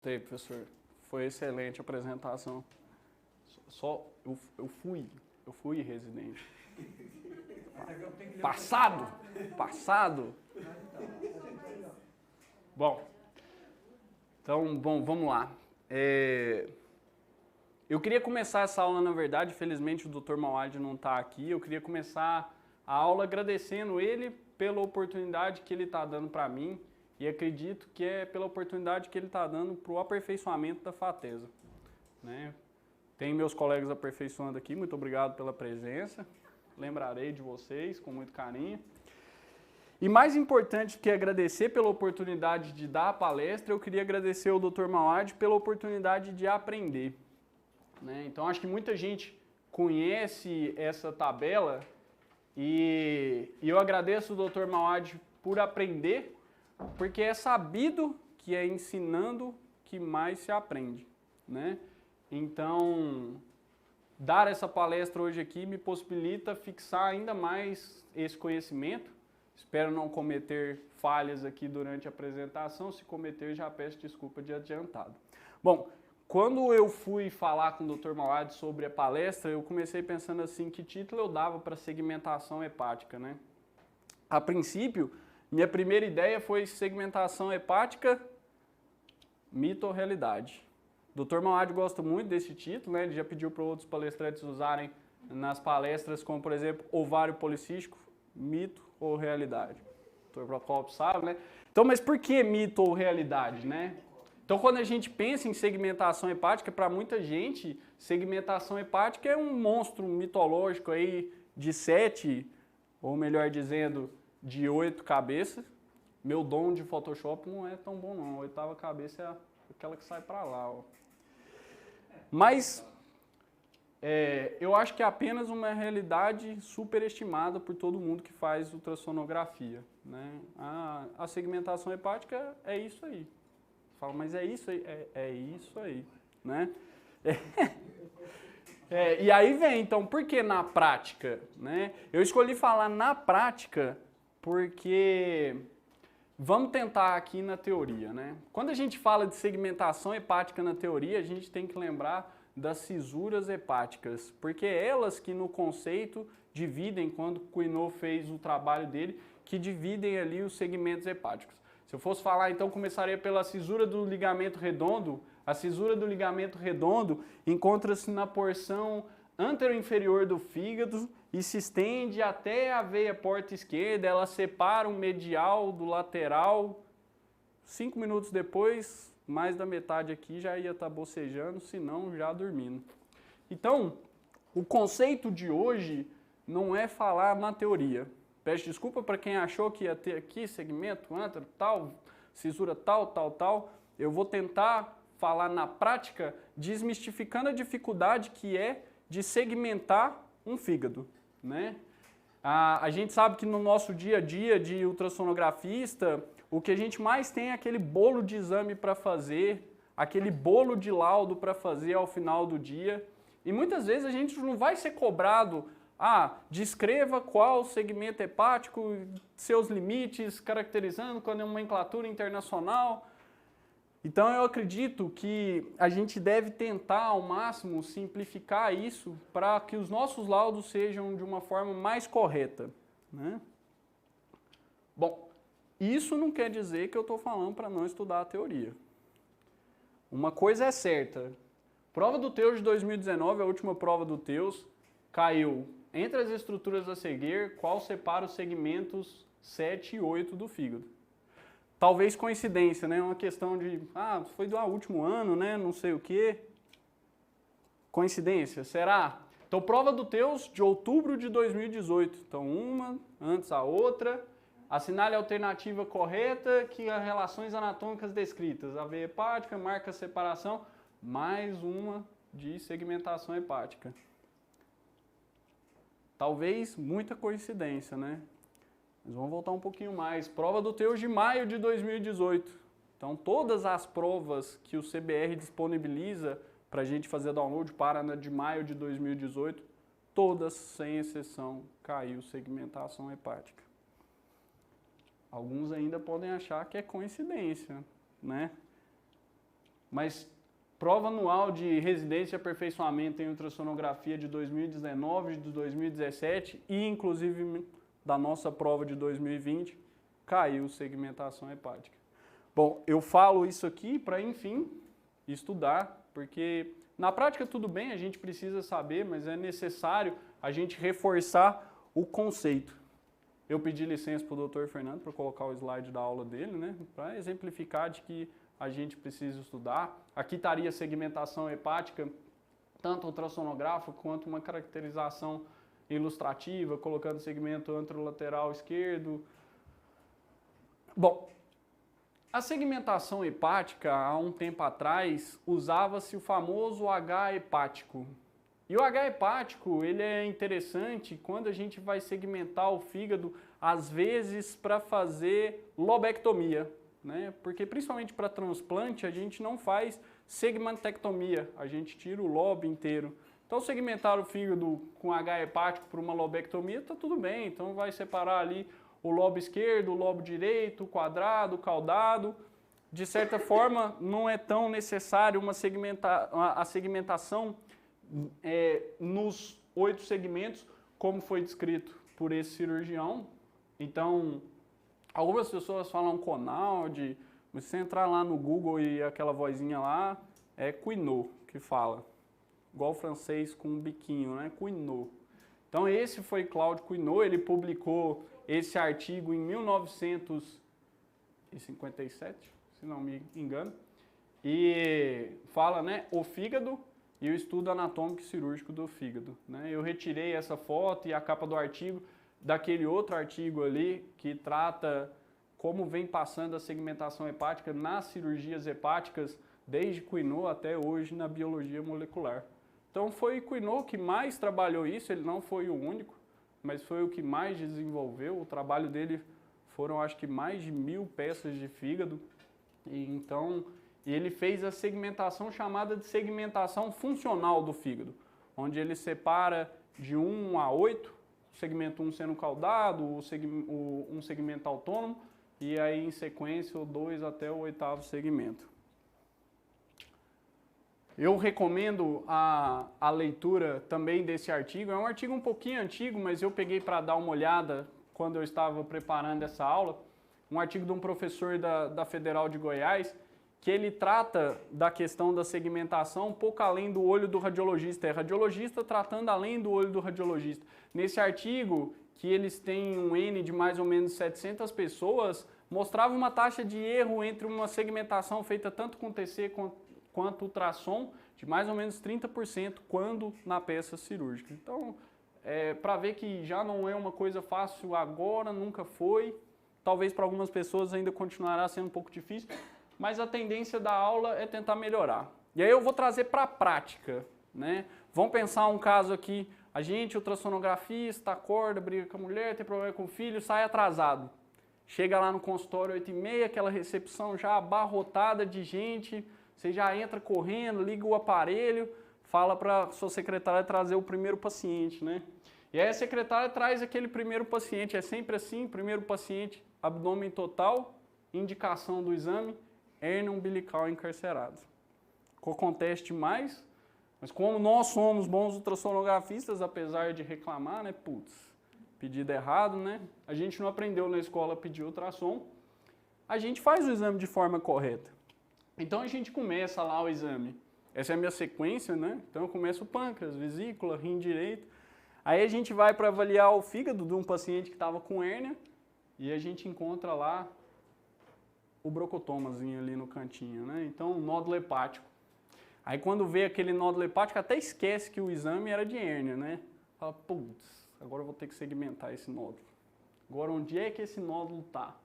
Gostei, professor. Foi excelente a apresentação. Eu fui residente. Passado. Bom, vamos lá. Eu queria começar essa aula, na verdade, felizmente o Dr. Mauad não está aqui, eu queria começar a aula agradecendo ele pela oportunidade que ele está dando para mim e acredito que é pela oportunidade que ele está dando para o aperfeiçoamento da FATESA. Né? Tem meus colegas aperfeiçoando aqui, muito obrigado pela presença, lembrarei de vocês com muito carinho. E mais importante que agradecer pela oportunidade de dar a palestra, eu queria agradecer ao Dr. Mauad pela oportunidade de aprender. Né? Então, acho que muita gente conhece essa tabela e eu agradeço ao Dr. Mauad por aprender, porque é sabido que é ensinando que mais se aprende. Né? Então, dar essa palestra hoje aqui me possibilita fixar ainda mais esse conhecimento. Espero não cometer falhas aqui durante a apresentação. Se cometer, já peço desculpa de adiantado. Bom, quando eu fui falar com o Dr. Mauad sobre a palestra, eu comecei pensando assim, que título eu dava para segmentação hepática, né? A princípio, minha primeira ideia foi segmentação hepática, mito ou realidade. O Dr. Mauad gosta muito desse título, né? Ele já pediu para outros palestrantes usarem nas palestras, como por exemplo, ovário policístico, mito ou realidade. O Dr. Procopio sabe, né? Então, mas por que mito ou realidade, né? Então, quando a gente pensa em segmentação hepática, para muita gente, segmentação hepática é um monstro mitológico aí de 7, ou melhor dizendo, de 8 cabeças. Meu dom de Photoshop não é tão bom não, a 8ª cabeça é aquela que sai para lá, ó. Mas eu acho que é apenas uma realidade superestimada por todo mundo que faz ultrassonografia. Né? A segmentação hepática é isso aí. Fala, mas é isso aí? É isso aí. Né? E aí vem, então, por que na prática? Né? Eu escolhi falar na prática porque vamos tentar aqui na teoria. Né? Quando a gente fala de segmentação hepática na teoria, a gente tem que lembrar das cisuras hepáticas, porque é elas que no conceito dividem, quando o Quinault fez o trabalho dele, que dividem ali os segmentos hepáticos. Se eu fosse falar, então, começaria pela cisura do ligamento redondo. A cisura do ligamento redondo encontra-se na porção anteroinferior do fígado e se estende até a veia porta esquerda, ela separa o medial do lateral. 5 minutos depois, mais da metade aqui já ia estar bocejando, se não já dormindo. Então, o conceito de hoje não é falar na teoria. Peço desculpa para quem achou que ia ter aqui segmento, antero, tal, cisura tal. Eu vou tentar falar na prática, desmistificando a dificuldade que é de segmentar um fígado. Né? A gente sabe que no nosso dia a dia de ultrassonografista, o que a gente mais tem é aquele bolo de exame para fazer, aquele bolo de laudo para fazer ao final do dia. E muitas vezes a gente não vai ser cobrado, descreva qual segmento hepático, seus limites, caracterizando com a nomenclatura internacional. Então eu acredito que a gente deve tentar ao máximo simplificar isso para que os nossos laudos sejam de uma forma mais correta. Né? Bom, isso não quer dizer que eu estou falando para não estudar a teoria. Uma coisa é certa, prova do TEUS de 2019, a última prova do TEUS, caiu entre as estruturas a seguir, qual separa os segmentos 7 e 8 do fígado. Talvez coincidência, né? Uma questão de, foi do último ano, né? Não sei o quê. Coincidência, será? Então, prova do TEUS de outubro de 2018. Então, uma antes a outra. Assinale a alternativa correta que as relações anatômicas descritas. A veia hepática, marca a separação, mais uma de segmentação hepática. Talvez muita coincidência, né? Mas vamos voltar um pouquinho mais. Prova do TEUS de maio de 2018. Então, todas as provas que o CBR disponibiliza para a gente fazer download para na de maio de 2018, todas, sem exceção, caiu segmentação hepática. Alguns ainda podem achar que é coincidência, né? mas prova anual de residência e aperfeiçoamento em ultrassonografia de 2019, de 2017 e inclusive da nossa prova de 2020, caiu segmentação hepática. Bom, eu falo isso aqui para, enfim, estudar, porque na prática tudo bem, a gente precisa saber, mas é necessário a gente reforçar o conceito. Eu pedi licença para o Dr. Fernando para colocar o slide da aula dele, né, para exemplificar de que a gente precisa estudar. Aqui estaria segmentação hepática, tanto ultrassonográfica quanto uma caracterização ilustrativa, colocando segmento anterolateral esquerdo. Bom, a segmentação hepática, há um tempo atrás, usava-se o famoso H hepático. E o H hepático, ele é interessante quando a gente vai segmentar o fígado, às vezes para fazer lobectomia, né? Porque principalmente para transplante a gente não faz segmentectomia, a gente tira o lobe inteiro. Então segmentar o fígado com H hepático para uma lobectomia está tudo bem, então vai separar ali o lobo esquerdo, o lobo direito, o quadrado, o caudado. De certa forma não é tão necessário a segmentação nos 8 segmentos, como foi descrito por esse cirurgião. Então, algumas pessoas falam Conald, mas se você entrar lá no Google e aquela vozinha lá, é Cuinot que fala. Igual o francês com um biquinho, né? Cuinot. Então, esse foi Claude Cuinot, ele publicou esse artigo em 1957, se não me engano, e fala, né, o fígado e o estudo anatômico e cirúrgico do fígado, né? Eu retirei essa foto e a capa do artigo daquele outro artigo ali que trata como vem passando a segmentação hepática nas cirurgias hepáticas desde Cuinot até hoje na biologia molecular. Então foi Cuinot que mais trabalhou isso, ele não foi o único, mas foi o que mais desenvolveu. O trabalho dele foram acho que mais de 1000 peças de fígado. E então ele fez a segmentação chamada de segmentação funcional do fígado, onde ele separa de 1 a 8, o segmento 1 sendo caudado, um segmento autônomo, e aí em sequência o 2 até o 8º segmento. Eu recomendo a leitura também desse artigo. É um artigo um pouquinho antigo, mas eu peguei para dar uma olhada quando eu estava preparando essa aula. Um artigo de um professor da Federal de Goiás, que ele trata da questão da segmentação um pouco além do olho do radiologista. É radiologista tratando além do olho do radiologista. Nesse artigo, que eles têm um N de mais ou menos 700 pessoas, mostrava uma taxa de erro entre uma segmentação feita tanto com TC quanto ultrassom, de mais ou menos 30% quando na peça cirúrgica. Então, para ver que já não é uma coisa fácil agora, nunca foi, talvez para algumas pessoas ainda continuará sendo um pouco difícil, mas a tendência da aula é tentar melhorar. E aí eu vou trazer para a prática, né? Vamos pensar um caso aqui, a gente, ultrassonografista, acorda, briga com a mulher, tem problema com o filho, sai atrasado. Chega lá no consultório 8h30, aquela recepção já abarrotada de gente, você já entra correndo, liga o aparelho, fala para a sua secretária trazer o primeiro paciente, né? E aí a secretária traz aquele primeiro paciente, é sempre assim, primeiro paciente, abdômen total, indicação do exame, hérnia umbilical encarcerada. Acontece mais, mas como nós somos bons ultrassonografistas, apesar de reclamar, né, putz, pedido errado, né? A gente não aprendeu na escola a pedir ultrassom, a gente faz o exame de forma correta. Então a gente começa lá o exame. Essa é a minha sequência, né? Então eu começo o pâncreas, vesícula, rim direito. Aí a gente vai para avaliar o fígado de um paciente que estava com hérnia e a gente encontra lá o brocotomazinho ali no cantinho, né? Então, nódulo hepático. Aí quando vê aquele nódulo hepático, até esquece que o exame era de hérnia, né? Fala, putz, agora eu vou ter que segmentar esse nódulo. Agora, onde é que esse nódulo está?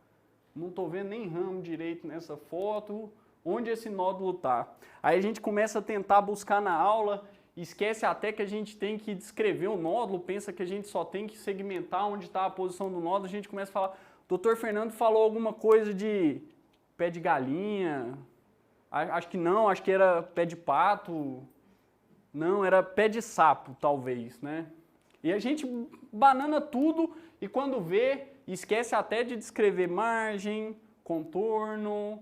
Não estou vendo nem ramo direito nessa foto. Onde esse nódulo está? Aí a gente começa a tentar buscar na aula, esquece até que a gente tem que descrever o nódulo, pensa que a gente só tem que segmentar onde está a posição do nódulo, a gente começa a falar, Dr. Fernando falou alguma coisa de pé de galinha, acho que não, acho que era pé de pato, não, era pé de sapo, talvez, né? E a gente banana tudo e quando vê, esquece até de descrever margem, contorno,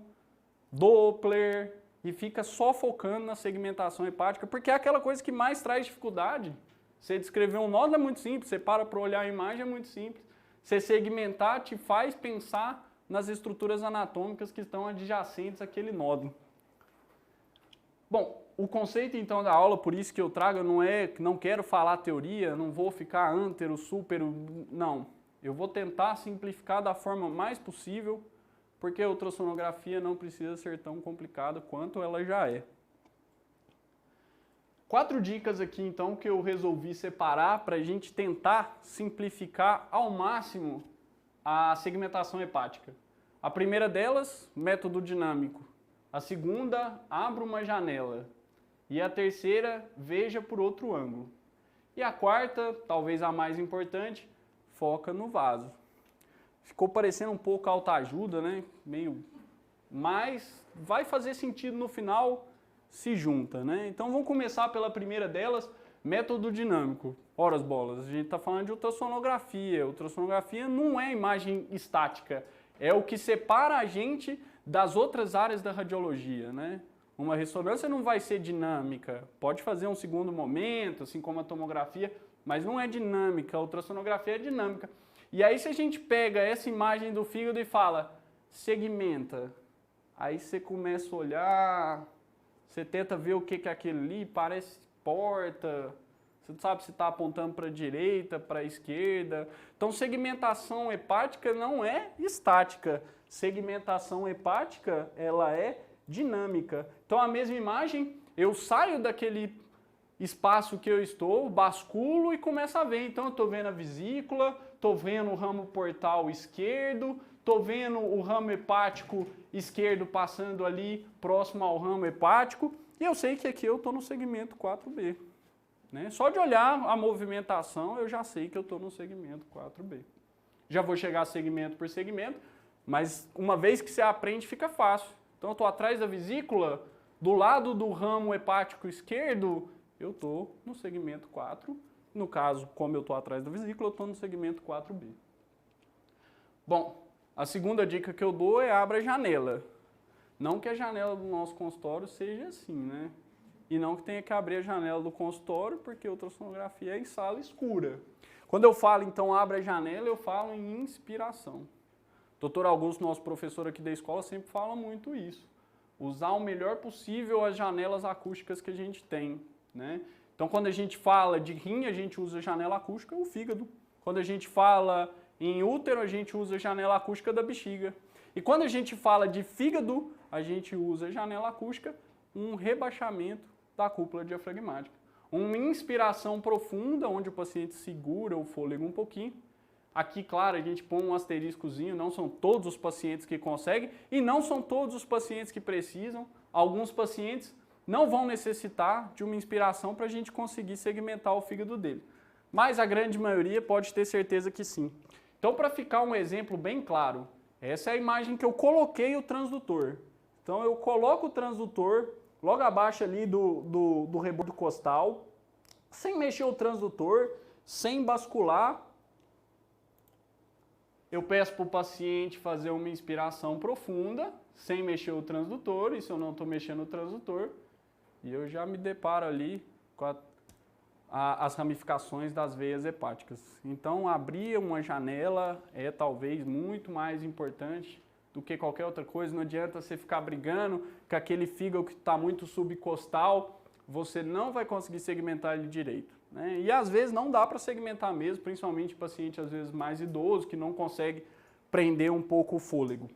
Doppler, e fica só focando na segmentação hepática, porque é aquela coisa que mais traz dificuldade. Você descrever um nódulo é muito simples, você para olhar a imagem é muito simples. Você segmentar te faz pensar nas estruturas anatômicas que estão adjacentes àquele nódulo. Bom, o conceito então da aula, por isso que eu trago, não quero falar teoria, não vou ficar antero, súpero, não. Eu vou tentar simplificar da forma mais possível, porque a ultrassonografia não precisa ser tão complicada quanto ela já é. 4 dicas aqui então que eu resolvi separar para a gente tentar simplificar ao máximo a segmentação hepática. A primeira delas, método dinâmico. A segunda, abra uma janela. E a terceira, veja por outro ângulo. E a quarta, talvez a mais importante, foca no vaso. Ficou parecendo um pouco autoajuda, né? Mas vai fazer sentido no final, se junta, né? Então vamos começar pela primeira delas, método dinâmico. Ora as bolas, a gente está falando de ultrassonografia. Ultrassonografia não é imagem estática, é o que separa a gente das outras áreas da radiologia, né? Uma ressonância não vai ser dinâmica, pode fazer um segundo momento, assim como a tomografia, mas não é dinâmica, a ultrassonografia é dinâmica. E aí se a gente pega essa imagem do fígado e fala, segmenta, aí você começa a olhar, você tenta ver o que é aquilo ali, parece porta, você não sabe se está apontando para a direita, para a esquerda. Então segmentação hepática não é estática, segmentação hepática ela é dinâmica. Então a mesma imagem, eu saio daquele espaço que eu estou, basculo e começo a ver. Então eu estou vendo a vesícula, estou vendo o ramo portal esquerdo, estou vendo o ramo hepático esquerdo passando ali próximo ao ramo hepático e eu sei que aqui eu estou no segmento 4B. Né? Só de olhar a movimentação eu já sei que eu estou no segmento 4B. Já vou chegar segmento por segmento, mas uma vez que você aprende fica fácil. Então eu estou atrás da vesícula, do lado do ramo hepático esquerdo, eu estou no segmento 4. No caso, como eu estou atrás da vesícula, eu estou no segmento 4B. Bom, a segunda dica que eu dou é abra a janela. Não que a janela do nosso consultório seja assim, né? E não que tenha que abrir a janela do consultório, porque a ultrassonografia é em sala escura. Quando eu falo, então, abra a janela, eu falo em inspiração. Dr. Augusto, nosso professor aqui da escola, sempre fala muito isso. Usar o melhor possível as janelas acústicas que a gente tem, né? Então, quando a gente fala de rim, a gente usa janela acústica, o fígado. Quando a gente fala em útero, a gente usa janela acústica da bexiga. E quando a gente fala de fígado, a gente usa janela acústica, um rebaixamento da cúpula diafragmática. Uma inspiração profunda, onde o paciente segura o fôlego um pouquinho. Aqui, claro, a gente põe um asteriscozinho, não são todos os pacientes que conseguem e não são todos os pacientes que precisam. Alguns pacientes não vão necessitar de uma inspiração para a gente conseguir segmentar o fígado dele. Mas a grande maioria pode ter certeza que sim. Então, para ficar um exemplo bem claro, essa é a imagem que eu coloquei o transdutor. Então, eu coloco o transdutor logo abaixo ali do rebordo costal, sem mexer o transdutor, sem bascular. Eu peço para o paciente fazer uma inspiração profunda, sem mexer o transdutor, e se eu não estou mexendo o transdutor, e eu já me deparo ali com as ramificações das veias hepáticas. Então, abrir uma janela é talvez muito mais importante do que qualquer outra coisa. Não adianta você ficar brigando com aquele fígado que está muito subcostal, você não vai conseguir segmentar ele direito. Né? E às vezes não dá para segmentar mesmo, principalmente paciente às vezes mais idoso, que não consegue prender um pouco o fôlego.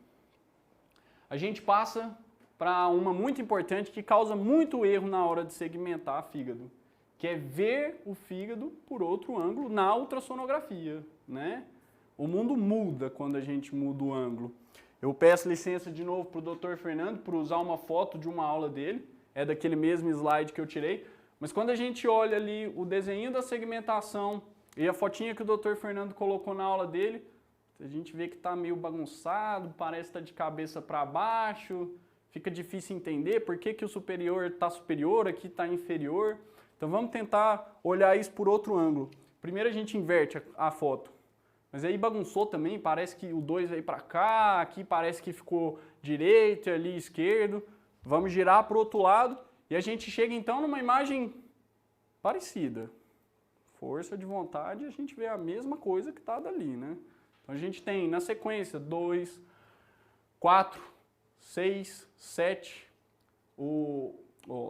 A gente passa para uma muito importante que causa muito erro na hora de segmentar fígado, que é ver o fígado por outro ângulo na ultrassonografia. Né? O mundo muda quando a gente muda o ângulo. Eu peço licença de novo para o Dr. Fernando por usar uma foto de uma aula dele, é daquele mesmo slide que eu tirei, mas quando a gente olha ali o desenho da segmentação e a fotinha que o Dr. Fernando colocou na aula dele, a gente vê que está meio bagunçado, parece estar de cabeça para baixo, fica difícil entender por que o superior está superior, aqui está inferior. Então vamos tentar olhar isso por outro ângulo. Primeiro a gente inverte a foto. Mas aí bagunçou também, parece que o 2 veio para cá, aqui parece que ficou direito e ali esquerdo. Vamos girar para o outro lado e a gente chega então numa imagem parecida. Força de vontade, a gente vê a mesma coisa que está dali, né? Então a gente tem na sequência 2, 4, 6, 7,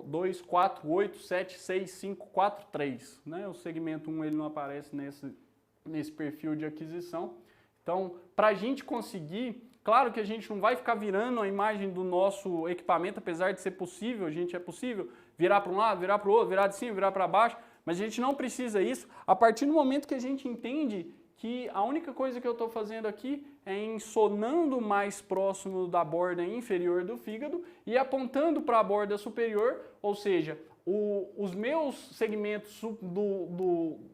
2, 4, 8, 7, 6, 5, 4, 3. Né? O segmento 1 ele não aparece nesse perfil de aquisição. Então, para a gente conseguir, claro que a gente não vai ficar virando a imagem do nosso equipamento, apesar de ser possível, é possível virar para um lado, virar para o outro, virar de cima, virar para baixo, mas a gente não precisa isso a partir do momento que a gente entende que a única coisa que eu estou fazendo aqui é ensonando mais próximo da borda inferior do fígado e apontando para a borda superior, ou seja, os meus segmentos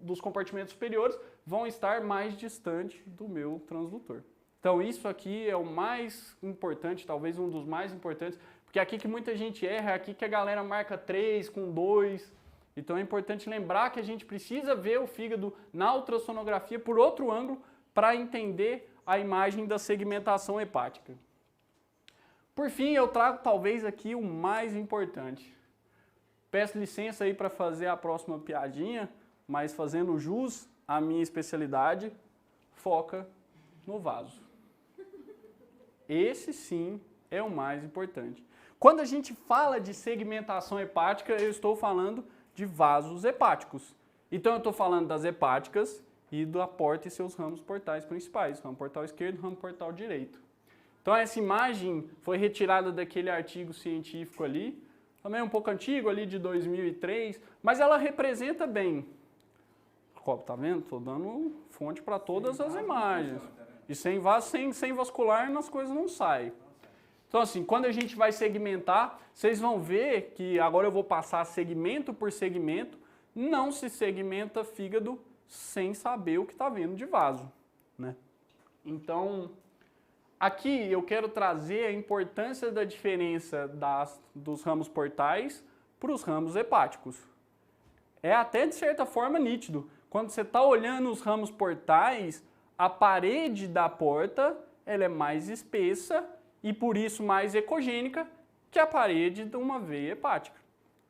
dos compartimentos superiores vão estar mais distante do meu transdutor. Então isso aqui é o mais importante, talvez um dos mais importantes, porque é aqui que muita gente erra, é aqui que a galera marca 3 com 2. Então é importante lembrar que a gente precisa ver o fígado na ultrassonografia por outro ângulo para entender a imagem da segmentação hepática. Por fim, eu trago talvez aqui o mais importante. Peço licença aí para fazer a próxima piadinha, mas fazendo jus à minha especialidade, foca no vaso. Esse sim é o mais importante. Quando a gente fala de segmentação hepática, eu estou falando de vasos hepáticos. Então eu estou falando das hepáticas e da porta e seus ramos portais principais, ramo portal esquerdo e ramo portal direito. Então essa imagem foi retirada daquele artigo científico ali, também um pouco antigo, ali de 2003, mas ela representa bem. Tá vendo? Estou dando fonte para todas as imagens. E sem vascular as coisas não saem. Então assim, quando a gente vai segmentar, vocês vão ver que agora eu vou passar segmento por segmento, não se segmenta fígado sem saber o que está vendo de vaso, né? Então, aqui eu quero trazer a importância da diferença dos ramos portais para os ramos hepáticos. É até de certa forma nítido. Quando você está olhando os ramos portais, a parede da porta ela é mais espessa e por isso mais ecogênica que a parede de uma veia hepática,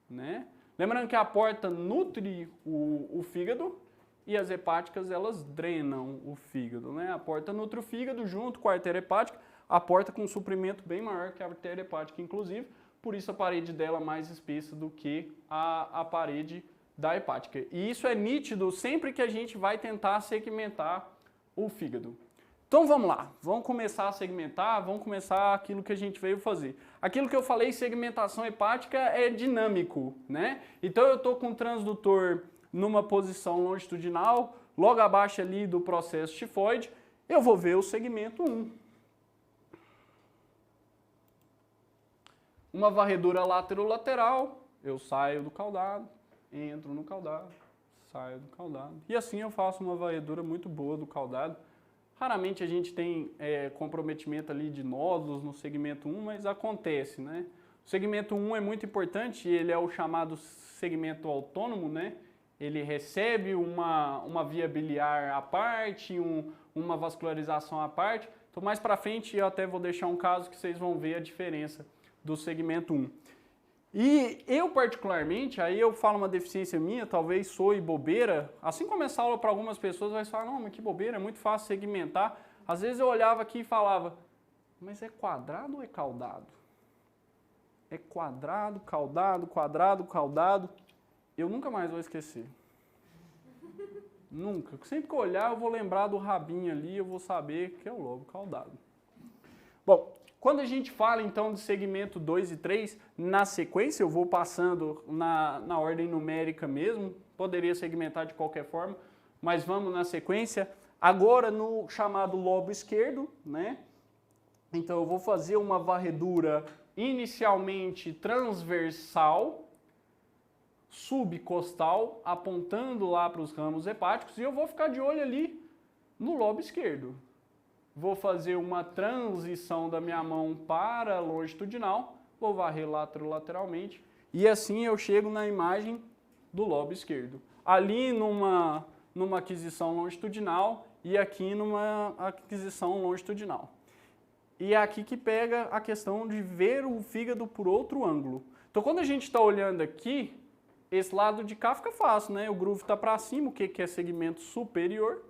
né? Lembrando que a porta nutre o fígado e as hepáticas elas drenam o fígado, né? A porta nutre o fígado junto com a artéria hepática, a porta com um suprimento bem maior que a artéria hepática, inclusive, por isso a parede dela é mais espessa do que a parede da hepática. E isso é nítido sempre que a gente vai tentar segmentar o fígado. Então vamos lá, vamos começar a segmentar, vamos começar aquilo que a gente veio fazer. Aquilo que eu falei, segmentação hepática, é dinâmico, né? Então eu estou com o transdutor numa posição longitudinal, logo abaixo ali do processo tifoide, eu vou ver o segmento 1. Uma varredura lateral, eu saio do caudado, entro no caudado, saio do caudado. E assim eu faço uma varredura muito boa do caudado. Raramente a gente tem comprometimento ali de nódulos no segmento 1, mas acontece, né? O segmento 1 é muito importante, ele é o chamado segmento autônomo, né? Ele recebe uma via biliar à parte, uma vascularização à parte. Então mais para frente eu até vou deixar um caso que vocês vão ver a diferença do segmento 1. E eu particularmente, aí eu falo uma deficiência minha, talvez soe bobeira, assim como essa aula para algumas pessoas vai falar, não, mas que bobeira, é muito fácil segmentar. Às vezes eu olhava aqui e falava, mas é quadrado ou é caudado? É quadrado, caudado, quadrado, caudado. Eu nunca mais vou esquecer. Nunca. Sempre que eu olhar eu vou lembrar do rabinho ali, eu vou saber que é o lobo caudado. Bom, quando a gente fala então de segmento 2 e 3, na sequência eu vou passando na ordem numérica mesmo, poderia segmentar de qualquer forma, mas vamos na sequência. Agora no chamado lobo esquerdo, né? Então eu vou fazer uma varredura inicialmente transversal, subcostal, apontando lá para os ramos hepáticos, e eu vou ficar de olho ali no lobo esquerdo. Vou fazer uma transição da minha mão para longitudinal, vou varrer lateralmente, e assim eu chego na imagem do lobo esquerdo. Ali numa aquisição longitudinal e aqui numa aquisição longitudinal. E é aqui que pega a questão de ver o fígado por outro ângulo. Então, quando a gente está olhando aqui, esse lado de cá fica fácil, né? O groove está para cima, o que é segmento superior,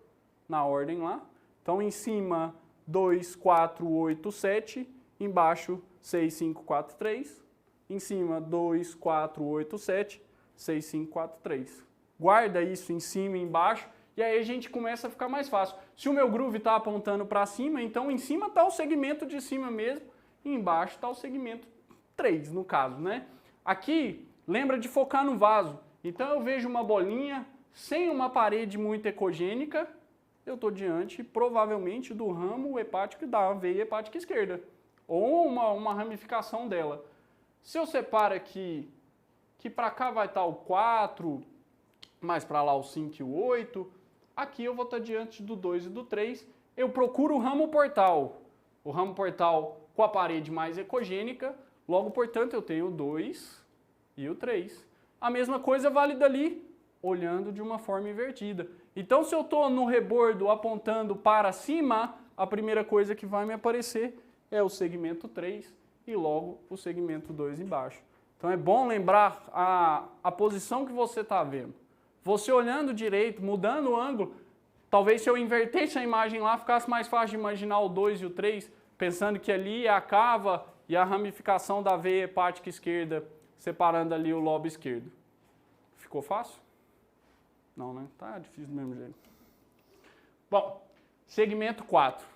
na ordem lá. Então, em cima, 2, 4, 8, 7. Embaixo, 6, 5, 4, 3. Em cima, 2, 4, 8, 7. 6, 5, 4, 3. Guarda isso em cima e embaixo. E aí a gente começa a ficar mais fácil. Se o meu groove está apontando para cima, então em cima está o segmento de cima mesmo. E embaixo está o segmento 3, no caso, né? Aqui, lembra de focar no vaso. Então eu vejo uma bolinha sem uma parede muito ecogênica. Eu estou diante, provavelmente, do ramo hepático da veia hepática esquerda. Ou uma ramificação dela. Se eu separo aqui, que para cá vai estar o 4, mais para lá o 5 e o 8, aqui eu vou estar diante do 2 e do 3. Eu procuro o ramo portal. O ramo portal com a parede mais ecogênica. Logo, portanto, eu tenho o 2 e o 3. A mesma coisa vale dali, olhando de uma forma invertida. Então, se eu estou no rebordo apontando para cima, a primeira coisa que vai me aparecer é o segmento 3 e logo o segmento 2 embaixo. Então, é bom lembrar a posição que você está vendo. Você olhando direito, mudando o ângulo, talvez se eu invertesse a imagem lá, ficasse mais fácil de imaginar o 2 e o 3, pensando que ali é a cava e a ramificação da veia hepática esquerda, separando ali o lobo esquerdo. Ficou fácil? Não, né? Tá difícil do mesmo jeito. Bom, segmento 4.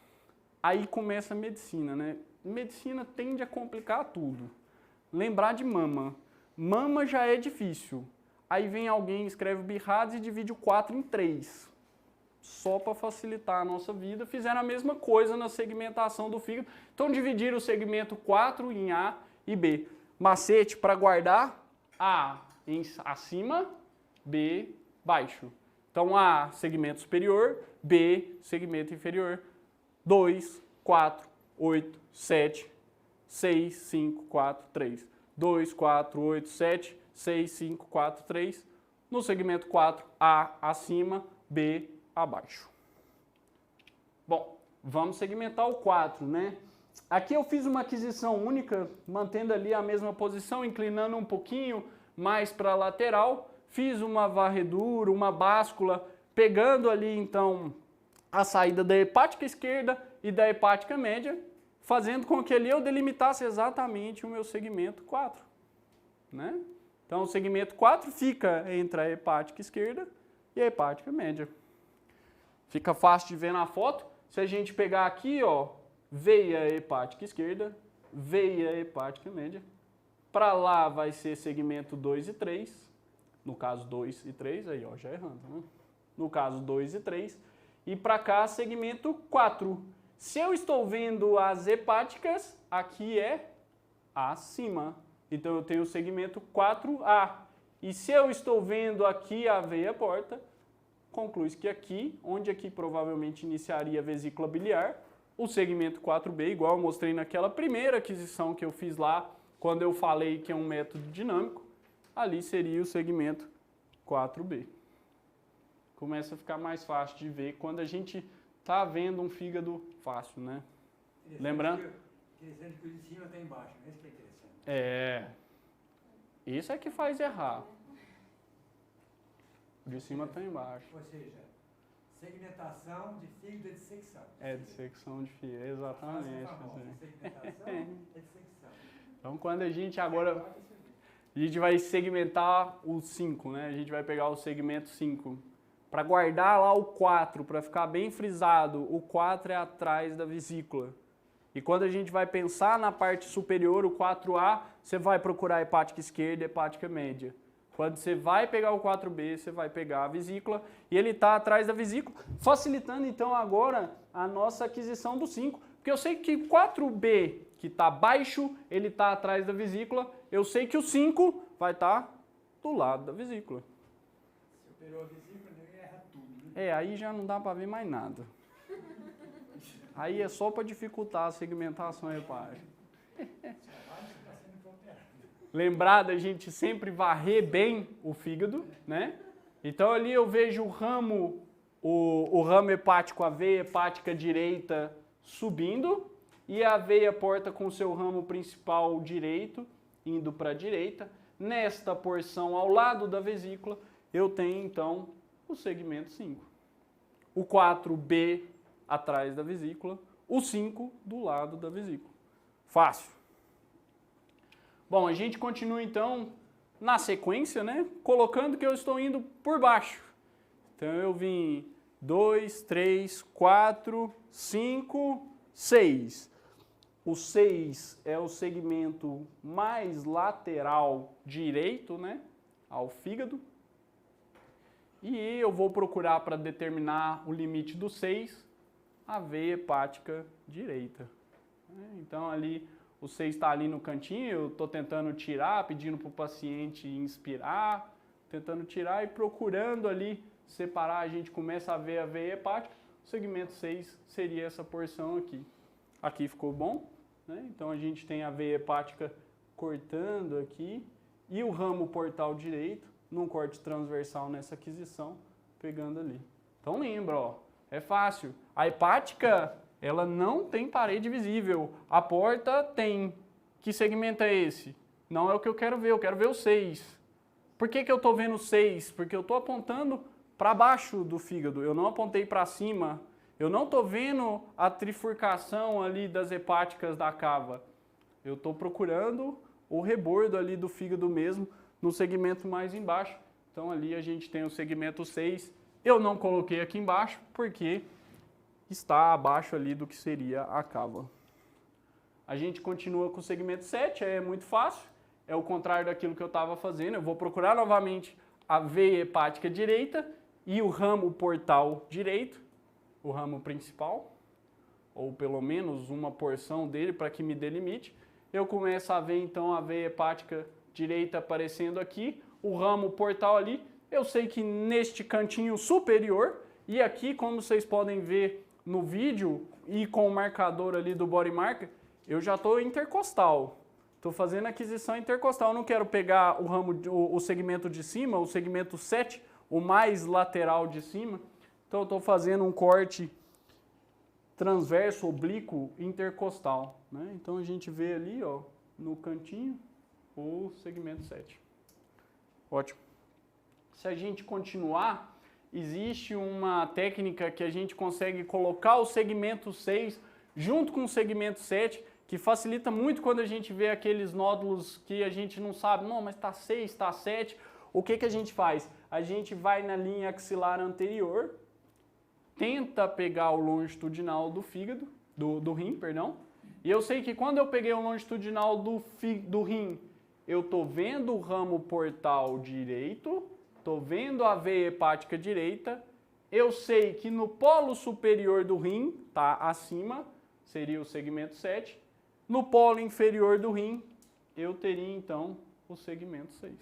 Aí começa a medicina, né? Medicina tende a complicar tudo. Lembrar de mama. Mama já é difícil. Aí vem alguém, escreve Birrads e divide o 4 em 3. Só para facilitar a nossa vida, fizeram a mesma coisa na segmentação do fígado. Então dividiram o segmento 4 em A e B. Macete para guardar: A em acima, B baixo. Então A, segmento superior, B, segmento inferior. 2, 4, 8, 7, 6, 5, 4, 3. 2, 4, 8, 7, 6, 5, 4, 3. No segmento 4, A acima, B abaixo. Bom, vamos segmentar o 4, né? Aqui eu fiz uma aquisição única, mantendo ali a mesma posição, inclinando um pouquinho mais para a lateral. Fiz uma varredura, uma báscula, pegando ali então a saída da hepática esquerda e da hepática média, fazendo com que ali eu delimitasse exatamente o meu segmento 4, né? Então o segmento 4 fica entre a hepática esquerda e a hepática média. Fica fácil de ver na foto. Se a gente pegar aqui, ó, veia hepática esquerda, veia hepática média. Para lá vai ser segmento 2 e 3. No caso 2 e 3, aí ó, já errando, né? No caso 2 e 3. E para cá segmento 4. Se eu estou vendo as hepáticas, aqui é acima. Então eu tenho o segmento 4A. E se eu estou vendo aqui a veia porta, conclui que aqui, onde aqui provavelmente iniciaria a vesícula biliar, o segmento 4B, igual eu mostrei naquela primeira aquisição que eu fiz lá, quando eu falei que é um método dinâmico, ali seria o segmento 4B. Começa a ficar mais fácil de ver quando a gente está vendo um fígado fácil, né? Lembrando? Interessante que o de cima está embaixo, esse que é interessante. É. Isso é que faz errar. O de cima está embaixo. Ou seja, segmentação de fígado é dissecção. É dissecção de fígado, exatamente. Segmentação é dissecção. Então quando a gente agora... A gente vai segmentar o 5, né? A gente vai pegar o segmento 5. Para guardar lá o 4, para ficar bem frisado, o 4 é atrás da vesícula. E quando a gente vai pensar na parte superior, o 4A, você vai procurar a hepática esquerda e a hepática média. Quando você vai pegar o 4B, você vai pegar a vesícula e ele está atrás da vesícula, facilitando então agora a nossa aquisição do 5. Porque eu sei que 4B, que está baixo, ele está atrás da vesícula, eu sei que o 5 vai estar do lado da vesícula. Se operou a vesícula, ele erra tudo, né? É, aí já não dá para ver mais nada. Aí é só para dificultar a segmentação hepática. Lembrar da gente sempre varrer bem o fígado, né? Então ali eu vejo o ramo hepático, a veia hepática direita subindo, e a veia porta com o seu ramo principal direito, indo para a direita. Nesta porção ao lado da vesícula, eu tenho então o segmento 5. O 4B atrás da vesícula, o 5 do lado da vesícula. Fácil. Bom, a gente continua então na sequência, né? Colocando que eu estou indo por baixo. Então eu vim 2, 3, 4, 5, 6. O 6 é o segmento mais lateral direito, né? Ao fígado. E eu vou procurar para determinar o limite do 6, a veia hepática direita. Então ali o 6 está ali no cantinho, eu estou tentando tirar, pedindo para o paciente inspirar, tentando tirar e procurando ali separar, a gente começa a ver a veia hepática. O segmento 6 seria essa porção aqui. Aqui ficou bom, né? Então a gente tem a veia hepática cortando aqui e o ramo portal direito num corte transversal nessa aquisição, pegando ali. Então lembra, ó, é fácil. A hepática, ela não tem parede visível. A porta tem. Que segmento é esse? Não é o que eu quero ver o 6. Por que eu estou vendo o 6? Porque eu estou apontando para baixo do fígado, eu não apontei para cima. Eu não estou vendo a trifurcação ali das hepáticas da cava. Eu estou procurando o rebordo ali do fígado mesmo, no segmento mais embaixo. Então ali a gente tem o segmento 6. Eu não coloquei aqui embaixo porque está abaixo ali do que seria a cava. A gente continua com o segmento 7, é muito fácil. É o contrário daquilo que eu estava fazendo. Eu vou procurar novamente a veia hepática direita e o ramo portal direito, o ramo principal, ou pelo menos uma porção dele para que me delimite. Eu começo a ver então a veia hepática direita aparecendo aqui, o ramo portal ali. Eu sei que neste cantinho superior, e aqui como vocês podem ver no vídeo e com o marcador ali do body marker, eu já estou intercostal. Estou fazendo aquisição intercostal. Eu não quero pegar o ramo, o segmento de cima, o segmento 7, o mais lateral de cima. Então eu estou fazendo um corte transverso, oblíquo, intercostal, né? Então a gente vê ali, ó, no cantinho, o segmento 7. Ótimo. Se a gente continuar, existe uma técnica que a gente consegue colocar o segmento 6 junto com o segmento 7, que facilita muito quando a gente vê aqueles nódulos que a gente não sabe, não, mas está 6, está 7. O que a gente faz? A gente vai na linha axilar anterior, tenta pegar o longitudinal do fígado, do rim, perdão, e eu sei que quando eu peguei o longitudinal do rim, eu estou vendo o ramo portal direito, estou vendo a veia hepática direita, eu sei que no polo superior do rim, tá acima, seria o segmento 7, no polo inferior do rim, eu teria então o segmento 6.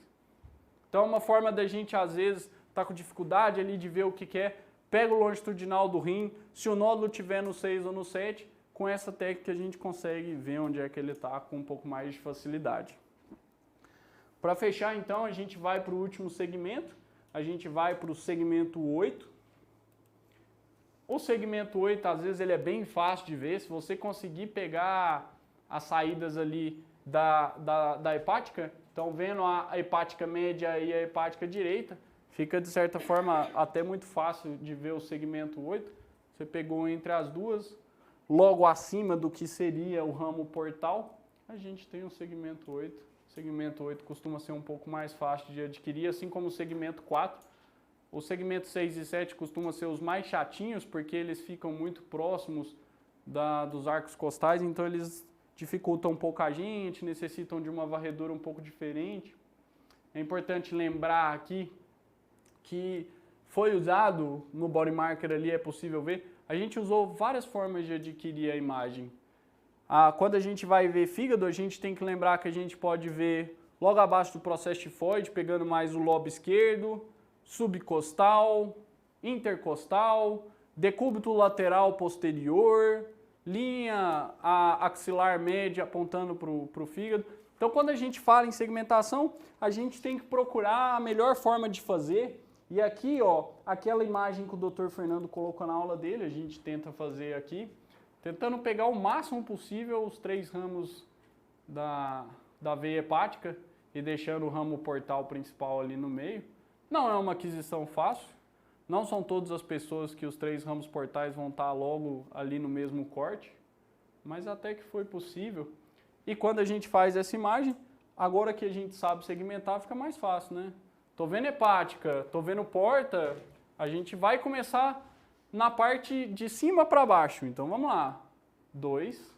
Então uma forma da gente às vezes tá com dificuldade ali de ver o que é, pega o longitudinal do rim, se o nódulo estiver no 6 ou no 7, com essa técnica a gente consegue ver onde é que ele está com um pouco mais de facilidade. Para fechar então, a gente vai para o último segmento, a gente vai para o segmento 8. O segmento 8, às vezes, ele é bem fácil de ver. Se você conseguir pegar as saídas ali da hepática, então vendo a hepática média e a hepática direita, fica de certa forma até muito fácil de ver o segmento 8. Você pegou entre as duas, logo acima do que seria o ramo portal, a gente tem o segmento 8. O segmento 8 costuma ser um pouco mais fácil de adquirir, assim como o segmento 4. O segmento 6 e 7 costumam ser os mais chatinhos, porque eles ficam muito próximos dos arcos costais, então eles dificultam um pouco a gente, necessitam de uma varredura um pouco diferente. É importante lembrar aqui que foi usado no body marker ali, é possível ver, a gente usou várias formas de adquirir a imagem. Quando a gente vai ver fígado, a gente tem que lembrar que a gente pode ver logo abaixo do processo tifoide, pegando mais o lobo esquerdo, subcostal, intercostal, decúbito lateral posterior, linha axilar média apontando para o fígado. Então, quando a gente fala em segmentação, a gente tem que procurar a melhor forma de fazer. E aqui, ó, aquela imagem que o Dr. Fernando colocou na aula dele, a gente tenta fazer aqui. tentando pegar o máximo possível os 3 ramos da veia hepática e deixando o ramo portal principal ali no meio. Não é uma aquisição fácil, não são todas as pessoas que os 3 ramos portais vão estar logo ali no mesmo corte, mas até que foi possível. E quando a gente faz essa imagem, agora que a gente sabe segmentar, fica mais fácil, né? Tô vendo hepática, tô vendo porta, a gente vai começar na parte de cima para baixo. Então vamos lá. 2,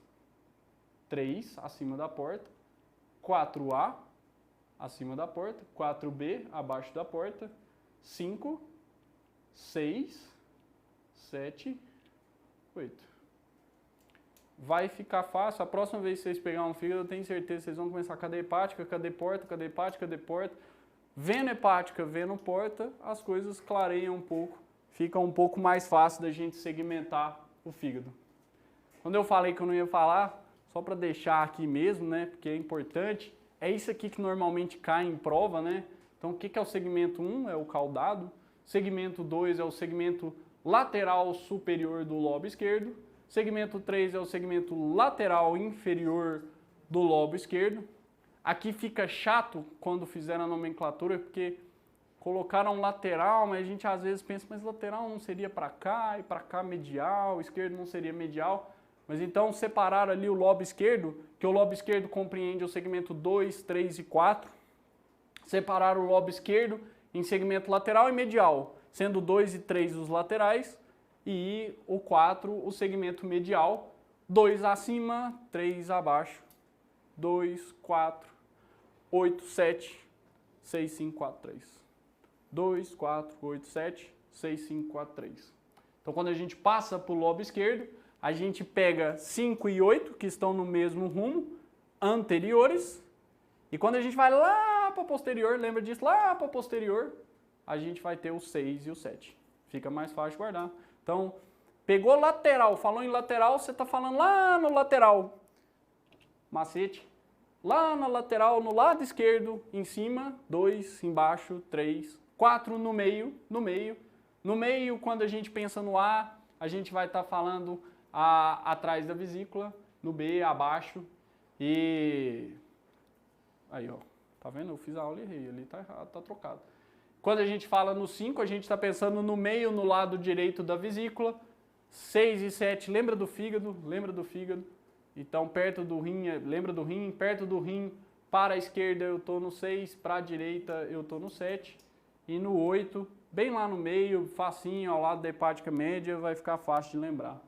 3 acima da porta, 4A acima da porta, 4B abaixo da porta, 5, 6, 7, 8. Vai ficar fácil. A próxima vez que vocês pegarem um fígado, eu tenho certeza que vocês vão começar cadê hepática, cadê porta, cadê hepática, cadê porta. Vendo hepática, vendo porta, as coisas clareiam um pouco. Fica um pouco mais fácil da gente segmentar o fígado. Quando eu falei que eu não ia falar, só para deixar aqui mesmo, né, porque é importante, é isso aqui que normalmente cai em prova, né? Então, o que é o segmento 1? É o caudado. Segmento 2 é o segmento lateral superior do lobo esquerdo. Segmento 3 é o segmento lateral inferior do lobo esquerdo. Aqui fica chato quando fizeram a nomenclatura, porque colocaram lateral, mas a gente às vezes pensa, mas lateral não seria para cá, e para cá medial, esquerdo não seria medial. Mas então separaram ali o lobo esquerdo, que o lobo esquerdo compreende o segmento 2, 3 e 4. Separaram o lobo esquerdo em segmento lateral e medial, sendo 2 e 3 os laterais, e o 4 o segmento medial, 2 acima, 3 abaixo, 2, 4, 8, 7, 6, 5, 4, 3. 2, 4, 8, 7, 6, 5, 4, 3. Então, quando a gente passa para o lobo esquerdo, a gente pega 5 e 8, que estão no mesmo rumo, anteriores, e quando a gente vai lá para posterior, lembra disso? Lá para posterior, a gente vai ter o 6 e o 7. Fica mais fácil de guardar. Então, pegou lateral, falou em lateral, você está falando lá no lateral. Macete. Lá na lateral, no lado esquerdo, em cima, 2, embaixo, 3, 4 no meio. No meio, quando a gente pensa no A, a gente vai estar falando atrás da vesícula, no B, abaixo. E aí, ó, tá vendo? Eu fiz a aula e errei, ali tá errado, tá trocado. Quando a gente fala no 5, a gente está pensando no meio, no lado direito da vesícula. 6 e 7, lembra do fígado? Lembra do fígado? Então, perto do rim, lembra do rim? Perto do rim, para a esquerda eu estou no 6, para a direita eu estou no 7. E no 8, bem lá no meio, facinho, ao lado da hepática média, vai ficar fácil de lembrar.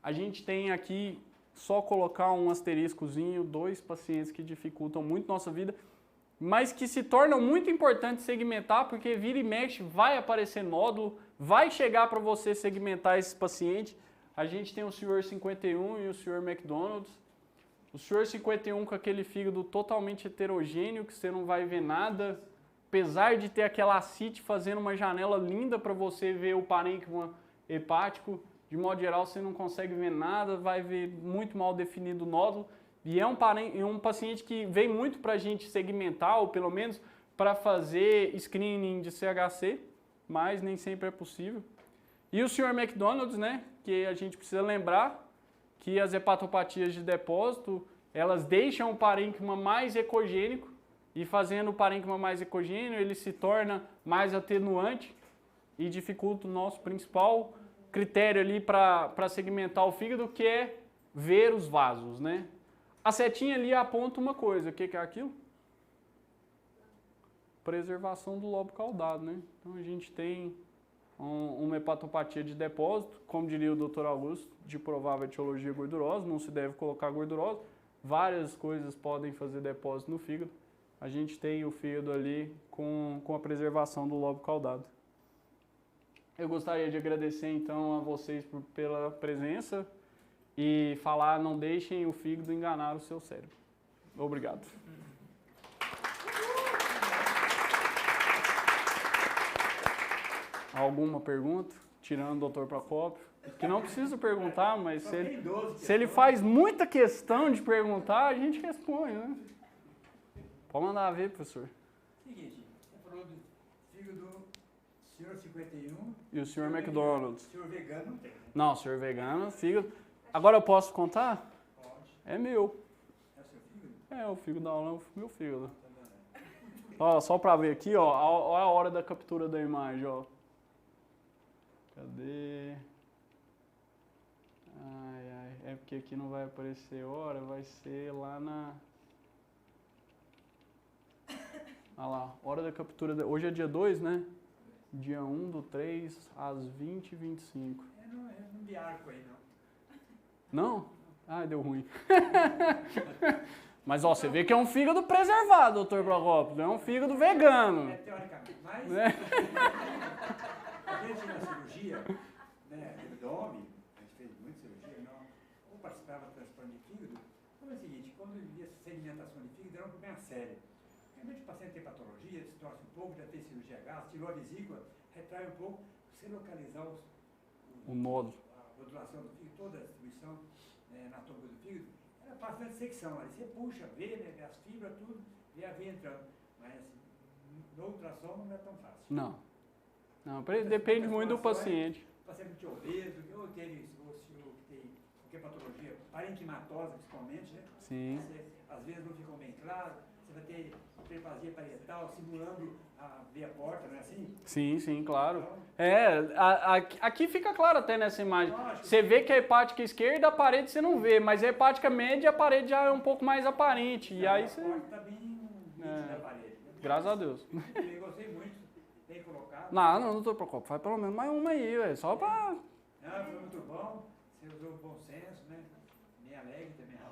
A gente tem aqui, só colocar um asteriscozinho, 2 pacientes que dificultam muito nossa vida, mas que se tornam muito importantes segmentar, porque vira e mexe, vai aparecer nódulo, vai chegar para você segmentar esses pacientes. A gente tem o senhor 51 e o senhor McDonald's. O senhor 51 com aquele fígado totalmente heterogêneo, que você não vai ver nada, apesar de ter aquela ascite fazendo uma janela linda para você ver o parênquima hepático, de modo geral você não consegue ver nada, vai ver muito mal definido o nódulo. E é um paciente que vem muito para a gente segmentar, ou pelo menos para fazer screening de CHC, mas nem sempre é possível. E o senhor McDonald's, né, que a gente precisa lembrar que as hepatopatias de depósito, elas deixam o parênquima mais ecogênico, e fazendo o parênquima mais ecogêneo, ele se torna mais atenuante e dificulta o nosso principal critério ali para segmentar o fígado, que é ver os vasos, né? A setinha ali aponta uma coisa, o que é aquilo? Preservação do lobo caudado, né? Então a gente tem uma hepatopatia de depósito, como diria o Dr. Augusto, de provável etiologia gordurosa, não se deve colocar gordurosa, várias coisas podem fazer depósito no fígado. A gente tem o fígado ali com a preservação do lobo caudado. Eu gostaria de agradecer então a vocês pela presença e falar, não deixem o fígado enganar o seu cérebro. Obrigado. Alguma pergunta? Tirando o Dr. Procópio? Que não precisa perguntar, mas se ele faz muita questão de perguntar, a gente responde, né? Pode mandar ver, professor. Seguinte, você falou do fígado Senhor 51. E o senhor McDonald's. Senhor vegano não tem. Não, senhor vegano, fígado. Agora eu posso contar? Pode. É meu. É o seu fígado? É, o fígado da aula é o meu fígado. Ó, só pra ver aqui, ó, a hora da captura da imagem, ó. Cadê? Ai, ai, é porque aqui não vai aparecer hora, vai ser lá na... Olha lá, hora da captura, hoje é dia 2, né? Dia 1/3, às 20h25. Não vi arco aí, não. Não? Ai, deu ruim. Mas, ó, você vê que é um fígado preservado, doutor Procópio, não é um fígado vegano. É, teoricamente. Mas, É. a gente na cirurgia, né, do abdômen, a gente fez muita cirurgia, não, ou participava do transplante de fígado, foi o seguinte, quando via sedimentação de fígado, era um problema sério. Realmente o paciente tem patologia, se torce um pouco, já fez cirurgia gástrica, tirou a vesícula, retrai um pouco, você localizar O nódulo. a modulação do fígado, toda a distribuição anatômica do fígado, era parte da dissecção ali. Você puxa, vê, né, as fibras, tudo, vê a veia entrando. Mas assim, no ultrassom não é tão fácil. Não. Não, depende muito do paciente. O paciente que é obeso, ou teve, ou que tem qualquer patologia, parenquimatosa principalmente, né? Sim. Você, às vezes não ficou bem claro, você vai ter hiperplasia parietal, simulando a veia porta, não é assim? Sim, sim, claro. Então, Aqui fica claro até nessa imagem. lógico. Você vê que a hepática esquerda, a parede você não vê, mas a hepática média, a parede já é um pouco mais aparente. E aí você... A porta está bem nítida a parede. Né? Graças a Deus. Eu gostei muito, bem colocado. Não tô preocupado. Faz pelo menos mais uma aí, velho. Só pra... Não, foi muito bom, você usou bom senso, né? Bem alegre também, né?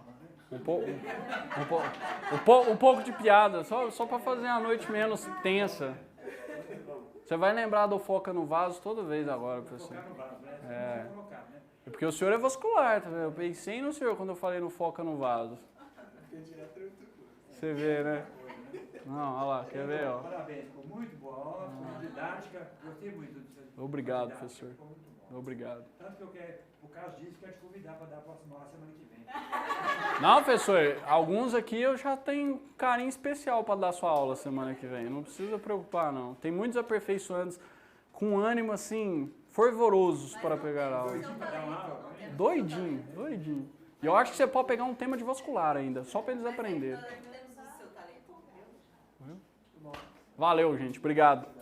Um pouco de piada, só pra fazer a noite menos tensa. Você vai lembrar do foca no vaso toda vez agora, professor. Colocar no vaso, né? É. Vamos colocar, né? É porque o senhor é vascular, tá vendo? Eu pensei no senhor quando eu falei no foca no vaso. Você vê, né? Não, olha lá, quer ver, ó. Parabéns, ficou muito boa aula, ficou muito didática, gostei muito disso. Obrigado, Didática, professor. ficou muito bom. Obrigado. Tanto que eu quero, por causa disso, quero te convidar para dar a próxima aula semana que vem. Não, professor, alguns aqui eu já tenho carinho especial para dar sua aula semana que vem. Não precisa preocupar, não. Tem muitos aperfeiçoantes com ânimo, assim, fervorosos para pegar a aula. Doidinho para dar uma aula, né? Doidinho, doidinho. E eu acho que você pode pegar um tema de vascular ainda, só para eles aprenderem. Temos o seu talento. Valeu, gente. Obrigado.